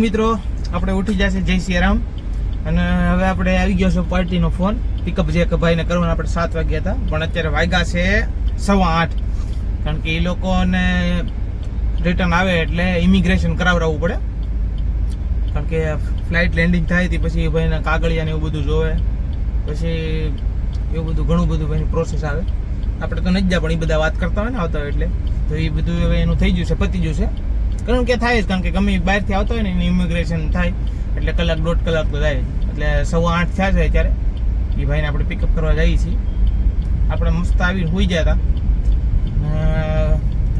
મિત્રો, આપણે ઉઠી જશે જય શ્રી રામ. અને હવે આપણે આવી ગયો છે પાર્ટીનો ફોન. પિકઅપ જે ભાઈને કરવાનું આપણે 7 વાગ્યા હતા, પણ અત્યારે વાગ્યા છે 8:15. કારણ કે એ લોકોને રિટર્ન આવે એટલે ઇમિગ્રેશન કરાવડાવવું પડે. કારણ કે ફ્લાઇટ લેન્ડિંગ થાય તે પછી ભાઈને કાગળિયા ને એવું બધું જોવે, પછી એવું બધું ઘણું બધું ભાઈની પ્રોસેસ આવે. આપણે તો નથી જા, પણ એ બધા વાત કરતા હોય ને આવતા હોય એટલે તો એ બધું હવે એનું થઈ ગયું છે, પતી ગયું છે. કારણ કે થાય જ, કારણ કે ગમે બહારથી આવતા હોય ને એનું ઇમિગ્રેશન થાય એટલે કલાક 1.5 કલાક તો થાય. એટલે 8:15 થયા છે ત્યારે એ ભાઈને આપણે પિકઅપ કરવા જઈએ છીએ. આપણે મસ્ત આવીને હોઈ ગયા હતા,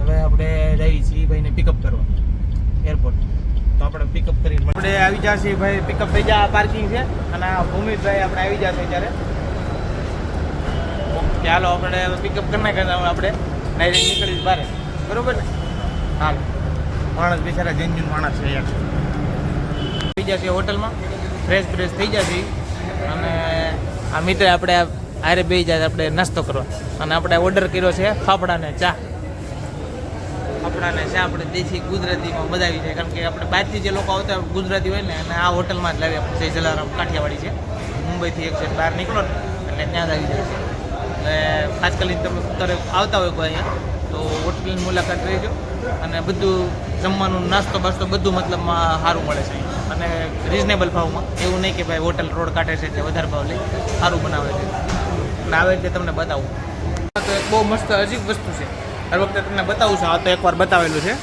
હવે આપણે જઈએ છીએ ભાઈને પિકઅપ કરવા એરપોર્ટ. તો આપણે પિકઅપ કરીને આપણે આવી જશે ભાઈ, પિકઅપ થઈ જાય. પાર્કિંગ છે અને આ ભૂમિતભાઈ આપણે આવી જશે ત્યારે. ચાલો આપણે પિકઅપ કરી નાખ્યા, આપણે ડાયરેક્ટ નીકળીશ બહાર, બરોબર ને? હાલ માણસ બિચારા જેન્યુન માણસ છે યાર. થઈ જશે હોટલમાં, ફ્રેશ થઈ જશે. અને આ મિત્ર આપણે હારે બેસી જાય આપણે નાસ્તો કરવા. અને આપણે ઓર્ડર કર્યો છે ફાફડા ને ચા. ફાફડા ને ચા આપણે દેશી ગુજરાતીમાં બનાવી છે, કારણ કે આપણે બહારથી જે લોકો આવતા ગુજરાતી હોય ને, અને આ હોટલમાં જ લાવી. આપણે જય જલારામ કાઠિયાવાડી છે, મુંબઈથી એક સાઈડ બહાર નીકળો ને એટલે ત્યાં જ આવી જાય છે. એટલે ખાસ કરીને તમે અત્યારે આવતા હોય કોઈ અહીંયા તો હોટલની મુલાકાત લેજો. અને બધું જમવાનું નાસ્તો બાસ્તો બધું મતલબમાં સારું મળે છે અને રિઝનેબલ ભાવમાં. એવું નહીં કે ભાઈ હોટલ રોડ કાઢે છે એટલે વધારે ભાવ લે, સારું બનાવે છે. અને આવે એટલે તમને બતાવું તો એક બહુ મસ્ત અજીબ વસ્તુ છે. હર વખતે તમને બતાવું છું. આ તો એકવાર બતાવેલું છે,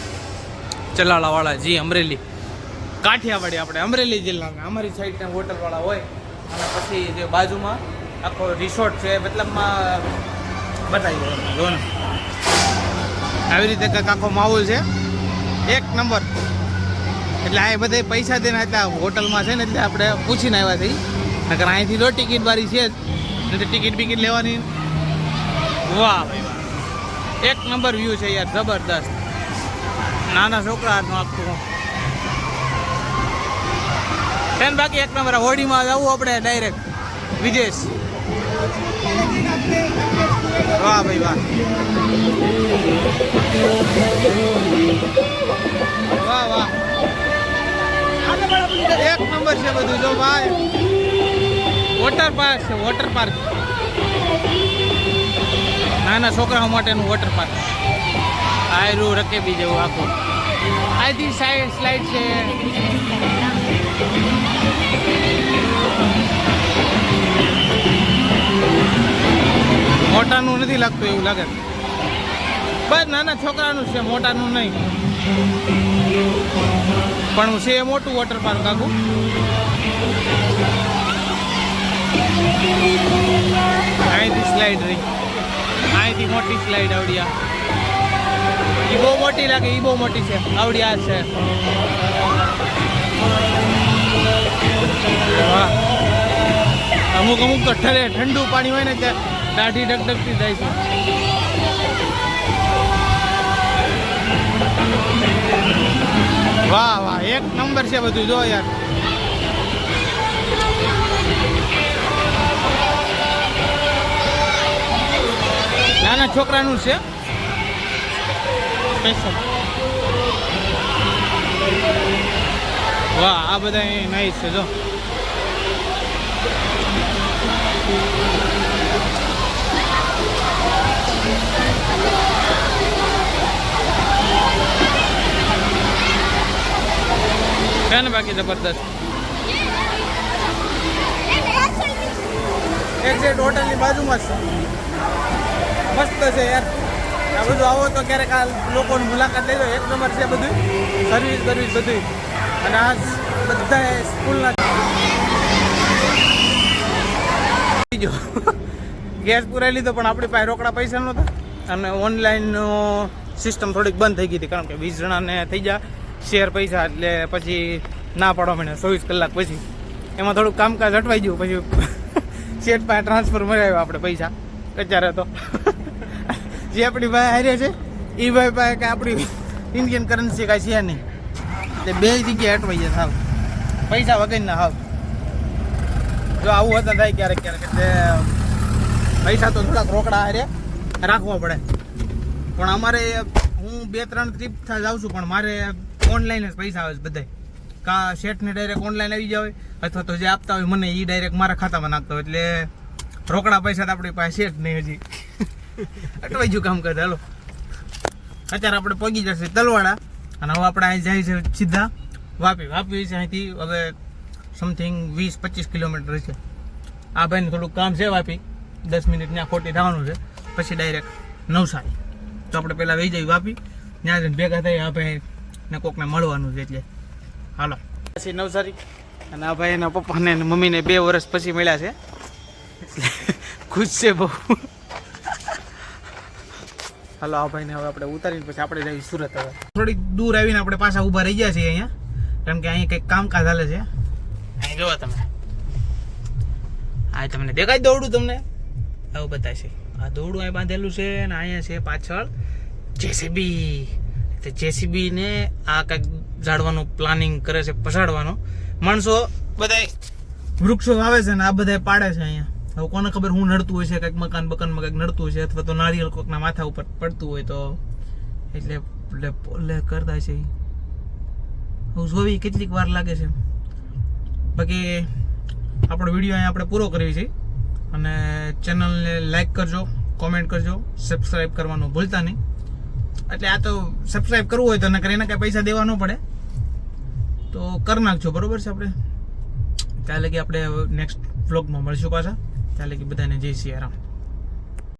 ચલાળાવાળા જી અમરેલી કાઠિયાવાડી, આપણે અમરેલી જિલ્લાના અમારી સાઈડના હોટલવાળા હોય. અને પછી જે બાજુમાં આખો રિસોર્ટ છે, મતલબમાં બતાવી દો ને આવી રીતે કંઈક આખો માહોલ છે, એક નંબર. એટલે આ બધા પૈસા દઈને એટલે હોટલમાં છે ને, એટલે આપણે પૂછીને આવ્યા થઈ. નકર અહીંથી તો ટિકિટ વાળી છે જ, એટલે ટિકિટ લેવાની. વાહ ભાઈ વાહ, એક નંબર વ્યૂ છે યાર, જબરદસ્ત. નાના છોકરાનું આખું ટ્રેન. બાકી એક નંબર. હોડીમાં જવું આપણે ડાયરેક્ટ વિદેશ. વાહ ભાઈ વાહ, વાહ વાહ, એક નંબર છે બધું. જો ભાઈ વોટર પાર્ક છે, વોટર પાર્ક, નાના છોકરાઓ માટેનું વોટર પાર્ક. આયરું રકેબી જેવું આખું. આથી સ્લાઇડ છે. મોટાનું નથી લાગતું એવું લાગે, બસ નાના છોકરાનું છે, મોટાનું નહીં. પણ છે મોટું વોટર પાર્ક આખું. અહીંથી સ્લાઇડ રહી, અહીંથી મોટી સ્લાઇડ આવડિયા. એ બહુ મોટી લાગે, એ બહુ મોટી છે. આવડિયા છે. વાહ, અમુક તો ઠંડુ પાણી હોય ને ત્યાં દાઢી ડગડગતી જાય છે. વાહ વાહ, એક નંબર છે બધું. જો યાર નાના છોકરાનું છે સ્પેશિયલ. વાહ, આ બધા નાઈસ છે. જો છે ને, બાકી જબરદસ્ત. એક સાઈડ હોટલની બાજુમાં જ છે, મસ્ત છે યાર. આ બધું આવો તો ક્યારેક આ લોકોની મુલાકાત લેજો. એક નંબર છે બધું, સર્વિસ બધું. અને આ બધા સ્કૂલના ગેસ પુરાઈ લીધો, પણ આપણી પાસે રોકડા પૈસા નહોતા. અને ઓનલાઈન સિસ્ટમ થોડીક બંધ થઈ ગઈ હતી, કારણ કે 20 જણાને થઈ ગયા શેર પૈસા. એટલે પછી ના પાડવા મને 24 કલાક પછી એમાં થોડુંક કામકાજ અટવાઈ ગયું. પછી શેઠ પાસે ટ્રાન્સફર મરાવ્યો આપણે પૈસા. અત્યારે તો જે આપણી ભાઈ હારે છે એ ભાઈ પાસે કે આપણી ઇન્ડિયન કરન્સી કાંઈ છે નહીં, એટલે બે જગ્યાએ અટવાઈ જાય સાવ, પૈસા વગરના હાવ. જો આવું હતા થાય ક્યારેક એટલે પૈસા તો થોડાક રોકડા હારે રાખવા પડે. પણ અમારે હું 2-3 ટ્રીપ જાઉં છું, પણ મારે ઓનલાઈન જ પૈસા આવે છે બધાય. કાં શેઠને ડાયરેક્ટ ઓનલાઈન આવી જાય અથવા તો જે આપતા હોય મને એ ડાયરેક્ટ મારા ખાતામાં નાખતા હોય, એટલે રોકડા પૈસા તો આપણી પાસે શેઠ નહીં હજી. અટવાઈ ગયું કામ કરતા. હાલો અત્યારે આપણે પહોંચી જશે તલવાડા અને હવે આપણે અહીં જાય છે સીધા વાપી. વાપી છે અહીંથી હવે સમથિંગ 20-25 કિલોમીટર છે. આ ભાઈને થોડુંક કામ છે વાપી, 10 મિનિટ ત્યાં ખોટી થવાનું છે, પછી ડાયરેક્ટ નવસારી. તો આપણે પહેલાં વહી જઈએ વાપી, ત્યાં જઈને ભેગા થઈ આ ભાઈને કોકને મળવાનું છે. એટલે હાલો પછી નવસારી. અને આ ભાઈ એના પપ્પાને અને મમ્મીને 2 વર્ષ પછી મળ્યા છે, ખુશ છે બહુ. હાલો આ ભાઈને હવે આપણે ઉતારીને પછી આપણે જઈએ સુરત. હવે થોડીક દૂર આવીને આપણે પાછા ઊભા રહી ગયા છીએ અહીંયા, કારણ કે અહીં કંઈક કામકાજ ચાલે છે. અહીં જોવો તમે, આ તમને દેખાય દોરડું, તમને આવું બતાવશે. આ દોરડું અહીં બાંધેલું છે અને અહીંયા છે પાછળ જેસીબી. તો જેસીબી ને આ કંઈક ઝાડવાનું પ્લાનિંગ કરે છે, પસાડવાનું. માણસો બધા વૃક્ષો વાવે છે ને આ બધા પાડે છે અહીંયા. હવે કોને ખબર હું નડતું હોય છે, કંઈક મકાનમાં કંઈક નડતું હોય છે, અથવા તો નારિયેળ કોઈકના માથા ઉપર પડતું હોય તો એટલે કરતા છે. હું જોવી કેટલીક વાર લાગે છે. બાકી આપણો વિડીયો અહીંયા આપણે પૂરો કરવી છે. અને ચેનલને લાઈક કરજો, કોમેન્ટ કરજો, સબસ્ક્રાઈબ કરવાનું ભૂલતા નહીં. એટલે આ તો સબસ્ક્રાઈબ કરવું હોય તો નકર એને કાંઈ પૈસા દેવા ન પડે, તો કરી નાખજો. બરોબર છે? આપણે ચાલે કે આપણે નેક્સ્ટ વ્લોગમાં મળશું પાછા. ચાલે કે બધાને જય સિયારામ.